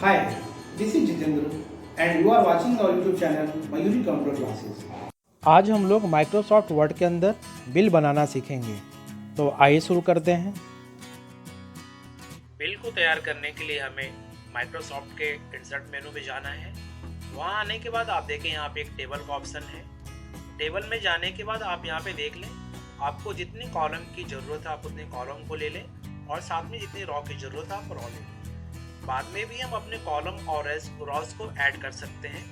Hi, this is Jitendra and you are watching our YouTube channel Mayuri Computer Classes. आज हम लोग Microsoft word के अंदर bill बनाना सीखेंगे। तो आइए शुरू करते हैं। बिल को तैयार करने के लिए हमें माइक्रोसॉफ्ट के इंसर्ट मेनू में जाना है। वहाँ आने के बाद आप देखें यहाँ पे एक टेबल का ऑप्शन है। टेबल में जाने के बाद आप यहाँ पे देख लें, आपको जितनी कॉलम की ज़रूरत है आप उतने कॉलम को ले लें और साथ में जितनी रॉ की ज़रूरत है आप रॉ ले लें। बाद में भी हम अपने कॉलम और रॉस को ऐड कर सकते हैं।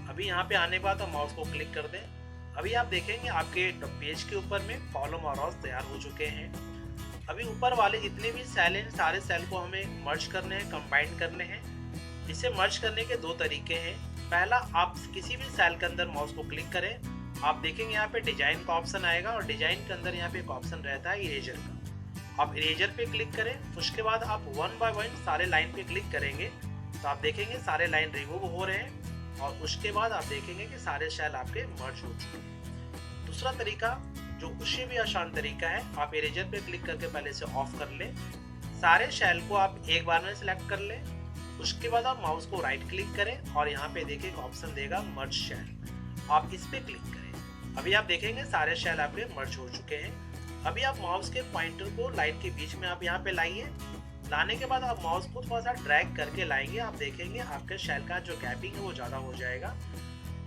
अभी यहाँ पे आने के बाद हम माउस को क्लिक कर दें। अभी आप देखेंगे आपके पेज के ऊपर में कॉलम और रॉस तैयार हो चुके हैं। अभी ऊपर वाले जितने भी सेल हैं सारे सेल को हमें मर्ज करने हैं, कंबाइन करने हैं। इसे मर्ज करने के दो तरीके हैं। पहला, आप किसी भी सेल के अंदर माउस को क्लिक करें, आप देखेंगे यहाँ पे डिजाइन का ऑप्शन आएगा और डिजाइन के अंदर यहाँ पे एक ऑप्शन रहता है इरेजर का। आप इरेजर पे क्लिक करें, उसके बाद आप वन बाय वन सारे लाइन पे क्लिक करेंगे तो आप देखेंगे सारे लाइन रिमूव हो रहे हैं और उसके बाद आप देखेंगे कि सारे सेल आपके मर्ज हो चुके हैं। दूसरा तरीका जो उससे भी आसान तरीका है, आप इरेजर पे क्लिक करके पहले से ऑफ कर लें, सारे सेल को आप एक बार में सिलेक्ट कर लें। उसके बाद आप माउस को राइट क्लिक करें और यहाँ पे देखिए एक ऑप्शन देगा मर्ज सेल, आप इस पे क्लिक करें। अभी आप देखेंगे सारे सेल आपके मर्ज हो चुके हैं। अभी आप माउस के पॉइंटर को लाइन के बीच में आप यहाँ पे लाइए। लाने के बाद आप माउस को थोड़ा सा ड्रैग करके लाएंगे, आप देखेंगे आपके सेल का जो गैपिंग है वो ज़्यादा हो जाएगा।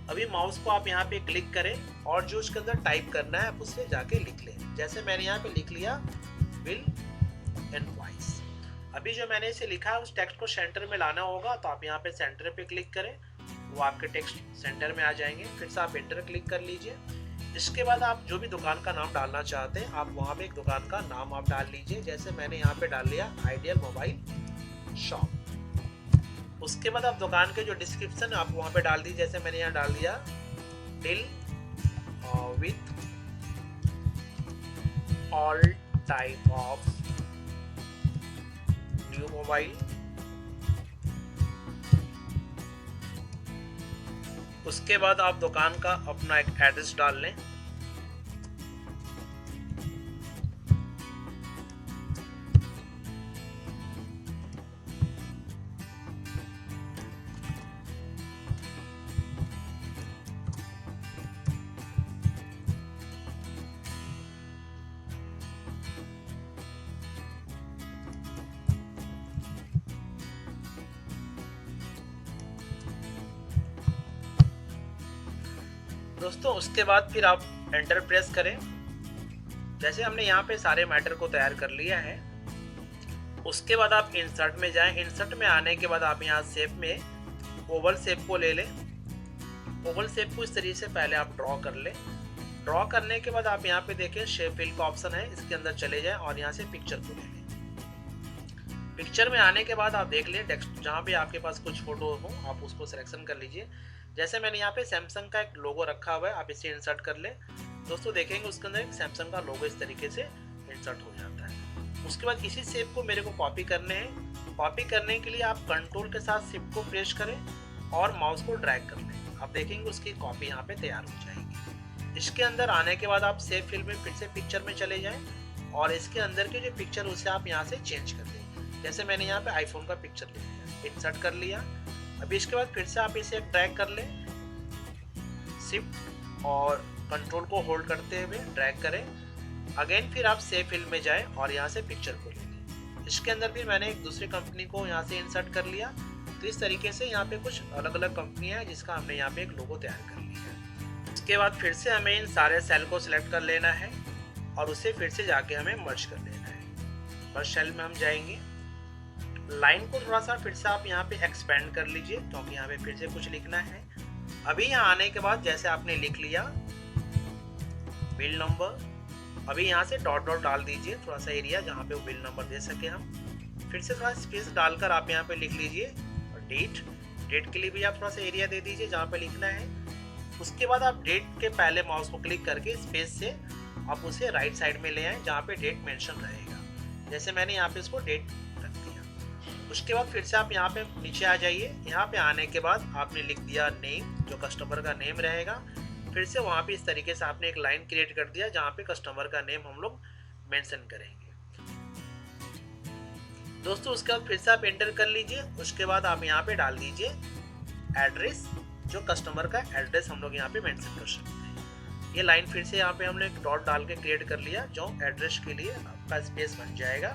अभी माउस को आप यहाँ पे क्लिक करें और जो उसके अंदर टाइप करना है आप उससे जाके लिख लें। जैसे मैंने यहाँ पे लिख लिया बिल इनवॉइस। अभी जो मैंने इसे लिखा है उस टेक्स्ट को सेंटर में लाना होगा, तो आप यहाँ पे सेंटर पे क्लिक करें, वो आपके टेक्स्ट सेंटर में आ जाएंगे। फिर से आप एंटर क्लिक कर लीजिए। इसके बाद आप जो भी दुकान का नाम डालना चाहते हैं आप वहाँ पे एक दुकान का नाम आप डाल लीजिए। जैसे मैंने यहाँ पे डाल लिया आइडियल मोबाइल शॉप। उसके बाद आप दुकान के जो डिस्क्रिप्शन आप वहाँ पे डाल दीजिए। जैसे मैंने यहाँ डाल दिया deal with all type of new mobile. उसके बाद आप दुकान का अपना एक एड्रेस डाल लें। दोस्तों उसके बाद फिर आप एंटर प्रेस करें। जैसे हमने यहाँ पे सारे मैटर को तैयार कर लिया है, उसके बाद आप इंसर्ट में जाएं। इंसर्ट में आने के बाद आप यहाँ शेप में ओवल शेप को ले लें। ओवल शेप को इस तरीके से पहले आप ड्रॉ कर लें। ड्रॉ करने के बाद आप यहाँ पे देखें शेप फिल का ऑप्शन है, इसके अंदर चले जाएं और यहाँ से पिक्चर को ले लें। पिक्चर में आने के बाद आप देख लें टेक्स्ट जहाँ पे आपके पास कुछ फोटो हो आप उसको सिलेक्शन कर लीजिए। जैसे मैंने यहाँ पे सैमसंग का एक लोगो रखा हुआ है, आप इसे इंसर्ट कर ले। दोस्तों देखेंगे उसके अंदर एक सैमसंग का लोगो इस तरीके से इंसर्ट हो जाता है। उसके बाद इसी शेप को मेरे को कॉपी करने हैं। कॉपी करने के लिए आप कंट्रोल के साथ शिफ्ट को प्रेस करें और माउस को ड्रैग कर लें। आप देखेंगे उसकी कॉपी यहाँ पे तैयार हो जाएगी। इसके अंदर आने के बाद आप सेव फिल में फिर से पिक्चर में चले जाएं और इसके अंदर की जो पिक्चर उसे आप यहाँ से चेंज कर दें। जैसे मैंने यहाँ पे आईफोन का पिक्चर ले लिया, इंसर्ट कर लिया। अभी इसके बाद फिर से आप इसे ड्रैग कर लें, शिफ्ट और कंट्रोल को होल्ड करते हुए ड्रैग करें। अगेन फिर आप सेव फिल में जाएं और यहाँ से पिक्चर को ले लें। इसके अंदर भी मैंने एक दूसरी कंपनी को यहाँ से इंसर्ट कर लिया। तो इस तरीके से यहाँ पे कुछ अलग अलग कंपनियाँ हैं जिसका हमने यहाँ पे एक लोगो तैयार कर लिया है। इसके बाद फिर से हमें इन सारे सेल को सिलेक्ट कर लेना है और उसे फिर से जाके हमें मर्ज कर लेना है। मर्ज सेल में हम जाएंगे। लाइन को थोड़ा सा फिर से आप यहाँ पे एक्सपेंड कर लीजिए क्योंकि यहाँ पे फिर से कुछ लिखना है। अभी यहाँ आने के बाद जैसे आपने लिख लिया बिल नंबर, अभी यहाँ से डॉट डॉट डाल दीजिए थोड़ा सा एरिया जहाँ पे वो बिल नंबर दे सके हम। फिर से थोड़ा स्पेस डालकर आप यहाँ पे लिख लीजिए और डेट। डेट के लिए भी आप थोड़ा सा एरिया दे दीजिए जहाँ पे लिखना है। उसके बाद आप डेट के पहले माउस को क्लिक करके स्पेस से आप उसे राइट साइड में ले आए जहाँ पे डेट मेंशन रहेगा। जैसे मैंने यहाँ पे इसको डेट रख दिया। उसके बाद फिर से आप यहाँ पे नीचे आ जाइए। यहाँ पे आने के बाद आपने लिख दिया नेम, जो कस्टमर का नेम रहेगा। फिर से वहाँ पे इस तरीके से आपने एक लाइन क्रिएट कर दिया जहाँ पे कस्टमर का नेम हम लोग मेंशन करेंगे। दोस्तों उसके बाद फिर से आप एंटर कर लीजिए। उसके बाद आप यहाँ पे डाल दीजिए एड्रेस, जो कस्टमर का एड्रेस हम लोग यहाँ पे मेंशन कर सकते हैं। ये लाइन फिर से यहाँ पे हमने एक डॉट डाल के क्रिएट कर लिया, जो एड्रेस के लिए आपका स्पेस बन जाएगा।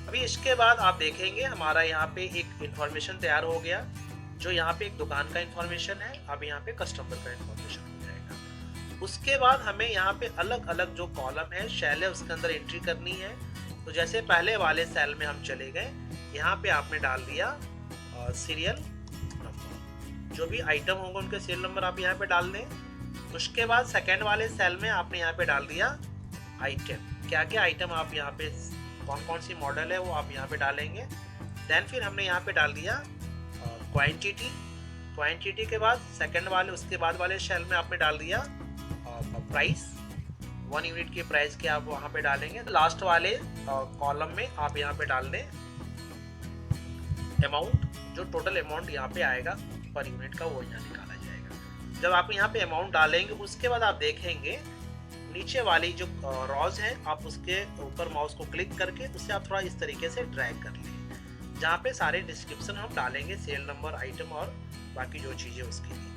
अभी इसके बाद आप देखेंगे हमारा यहाँ पे एक इंफॉर्मेशन तैयार हो गया, जो यहाँ पे एक दुकान का इंफॉर्मेशन है, अब यहाँ पे कस्टमर का इंफॉर्मेशन हो जाएगा। उसके बाद हमें यहाँ पे अलग अलग जो कॉलम है, सेल है, उसके अंदर एंट्री करनी है। तो जैसे पहले वाले सेल में हम चले गए, यहाँ पे आपने डाल दिया सीरियल नंबर, जो भी आइटम होंगे उनके सीरियल नंबर आप यहाँ पे डाल दें। उसके बाद सेकंड वाले सेल में आपने यहाँ पे डाल दिया आइटम, क्या क्या आइटम आप यहाँ पे, कौन कौन सी मॉडल है वो आप यहाँ पे डालेंगे। देन फिर हमने यहाँ पे डाल दिया क्वांटिटी। क्वांटिटी के बाद सेकंड वाले, उसके बाद वाले सेल में आपने डाल दिया प्राइस, 1 यूनिट की प्राइस के आप वहाँ पे डालेंगे। लास्ट वाले कॉलम में आप यहाँ पे डाल दें अमाउंट, जो टोटल अमाउंट यहाँ पे आएगा पर यूनिट का वो यहाँ निकाला जाएगा। जब आप यहाँ पे अमाउंट डालेंगे, उसके बाद आप देखेंगे नीचे वाली जो रॉज है, आप उसके ऊपर माउस को क्लिक करके उससे आप थोड़ा इस तरीके से ड्रैग कर लें, जहाँ पे सारे डिस्क्रिप्शन हम डालेंगे, सीरियल नंबर, आइटम और बाकी जो चीज़ें उसके लिए।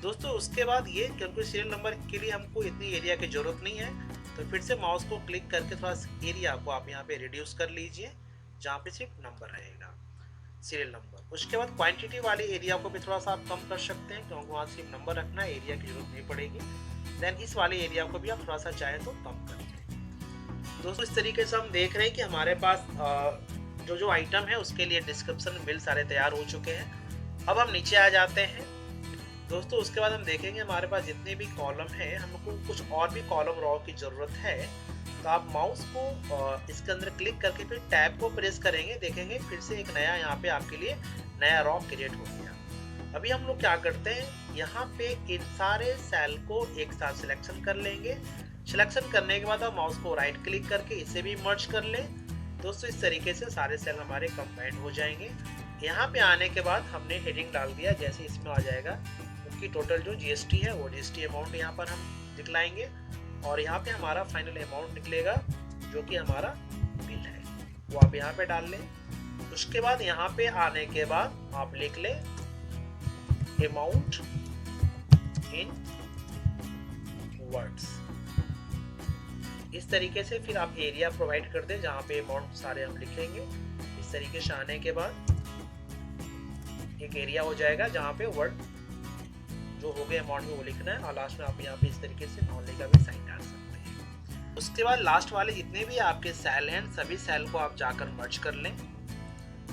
दोस्तों उसके बाद ये, क्योंकि सीरियल नंबर के लिए हमको इतनी एरिया की ज़रूरत नहीं है, तो फिर से माउस को क्लिक करके थोड़ा एरिया को आप यहाँ पे रिड्यूस कर लीजिए, जहाँ पे सिर्फ नंबर रहेगा, सीरियल नंबर। उसके बाद क्वांटिटी वाली एरिया को भी थोड़ा सा आप कम कर सकते हैं, क्योंकि वहाँ सिर्फ नंबर रखना है, एरिया की जरूरत नहीं पड़ेगी। देन इस वाले एरिया को भी आप थोड़ा सा चाहे तो कम कर लें। दोस्तों इस तरीके से हम देख रहे हैं कि हमारे पास जो आइटम है उसके लिए डिस्क्रिप्शन बिल सारे तैयार हो चुके हैं। अब हम नीचे आ जाते हैं दोस्तों। उसके बाद हम देखेंगे हमारे पास जितने भी कॉलम है, हमको कुछ और भी कॉलम रॉ की ज़रूरत है, तो आप माउस को इसके अंदर क्लिक करके फिर टैब को प्रेस करेंगे, देखेंगे फिर से एक नया यहाँ पे आपके लिए नया रॉ क्रिएट हो गया। अभी हम लोग क्या करते हैं, यहाँ पे इन सारे सेल को एक साथ सिलेक्शन कर लेंगे। सिलेक्शन करने के बाद आप माउस को राइट क्लिक करके इसे भी मर्ज कर लें। दोस्तों इस तरीके से सारे सेल हमारे कंबाइंड हो जाएंगे। यहाँ पे आने के बाद हमने हेडिंग डाल दिया, जैसे इसमें आ जाएगा उनकी टोटल जो जीएसटी है वो जीएसटी अमाउंट यहाँ पर हम दिखलाएंगे, और यहाँ पे हमारा फाइनल अमाउंट निकलेगा जो कि हमारा बिल है, वो आप यहाँ पे डाल लें। उसके बाद यहाँ पे आने के बाद आप लिख लें अमाउंट इन वर्ड्स। इस तरीके से फिर आप एरिया प्रोवाइड कर दें जहाँ पे अमाउंट सारे हम लिखेंगे। इस तरीके से आने के बाद एक एरिया हो जाएगा जहाँ पे वर्ड जो हो गए अमाउंट में वो लिखना है, और लास्ट में आप यहाँ पे इस तरीके से नॉलेज का भी साइन डाल सकते हैं। उसके बाद लास्ट वाले जितने भी आपके सेल हैं, सभी सेल को आप जाकर मर्ज कर लें।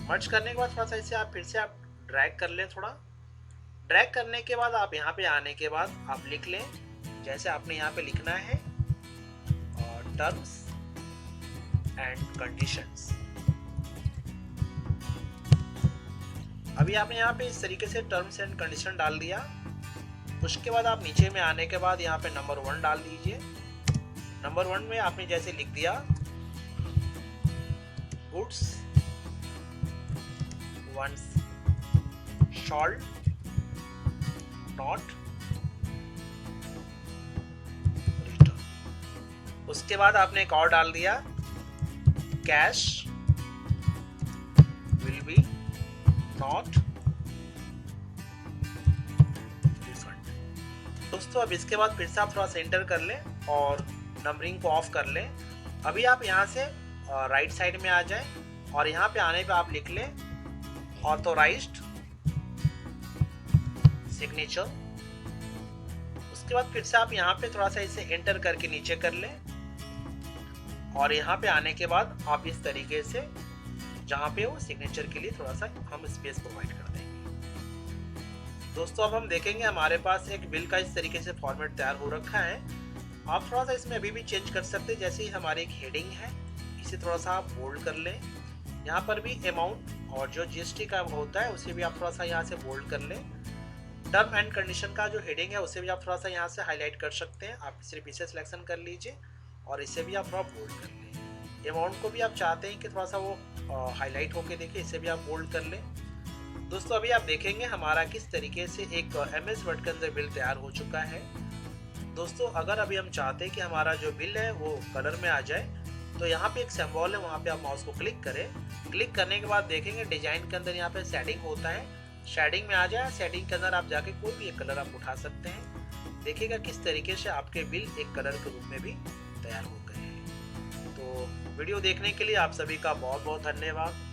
मर्ज करने के बाद थोड़ा सा इसे आप फिर से आप ड्रैग कर लें। थोड़ा ड्रैग करने के बाद आप यहाँ पे आने के बाद आप लिख लें, जैसे आपने यहाँ पे लिखना है टर्म्स एंड कंडीशंस। अभी आपने यहाँ पे इस तरीके से टर्म्स एंड कंडीशन डाल दिया। उसके बाद आप नीचे में आने के बाद यहाँ पे नंबर 1 डाल दीजिए। नंबर 1 में आपने जैसे लिख दिया गुड्स वंस शॉल्ड नॉट रिटर्न। उसके बाद आपने एक और डाल दिया कैश विल बी नॉट। दोस्तों अब इसके बाद फिर से आप थोड़ा सा एंटर कर लें और नंबरिंग को ऑफ कर लें। अभी आप यहाँ से राइट साइड में आ जाएं और यहाँ पे आने पे आप लिख लें ऑथोराइज्ड सिग्नेचर। उसके बाद फिर से आप यहाँ पे थोड़ा सा इसे एंटर करके नीचे कर लें, और यहाँ पे आने के बाद आप इस तरीके से जहाँ पे वो सिग्नेचर के लिए थोड़ा सा हम स्पेस प्रोवाइड कर देंगे। दोस्तों अब हम देखेंगे हमारे पास एक बिल का इस तरीके से फॉर्मेट तैयार हो रखा है। आप थोड़ा सा इसमें अभी भी चेंज कर सकते हैं। जैसे ही हमारी एक हेडिंग है, इसे थोड़ा सा आप बोल्ड कर लें। यहाँ पर भी अमाउंट और जो जीएसटी का होता है उसे भी आप थोड़ा सा यहाँ से बोल्ड कर लें। टर्म एंड कंडीशन का जो हेडिंग है उसे भी आप थोड़ा सा यहाँ से हाईलाइट कर सकते हैं। आप सिर्फ इसे सिलेक्शन कर लीजिए और इसे भी आप थोड़ा बोल्ड कर लें। अमाउंट को भी आप चाहते हैं कि थोड़ा सा वो हाईलाइट होके देखे, इसे भी आप बोल्ड कर लें। दोस्तों अभी आप देखेंगे हमारा किस तरीके से एक MS वर्ड के अंदर बिल तैयार हो चुका है। दोस्तों अगर अभी हम चाहते हैं कि हमारा जो बिल है वो कलर में आ जाए, तो यहाँ पे एक सिंबल है, वहाँ पे आप माउस को क्लिक करें। क्लिक करने के बाद देखेंगे डिजाइन के अंदर यहाँ पे शेडिंग होता है, शेडिंग में आ जाए। शेडिंग के अंदर आप जाके कोई भी एक कलर आप उठा सकते हैं। देखिएगा किस तरीके से आपके बिल एक कलर के रूप में भी तैयार हो गए हैं। तो वीडियो देखने के लिए आप सभी का बहुत बहुत धन्यवाद।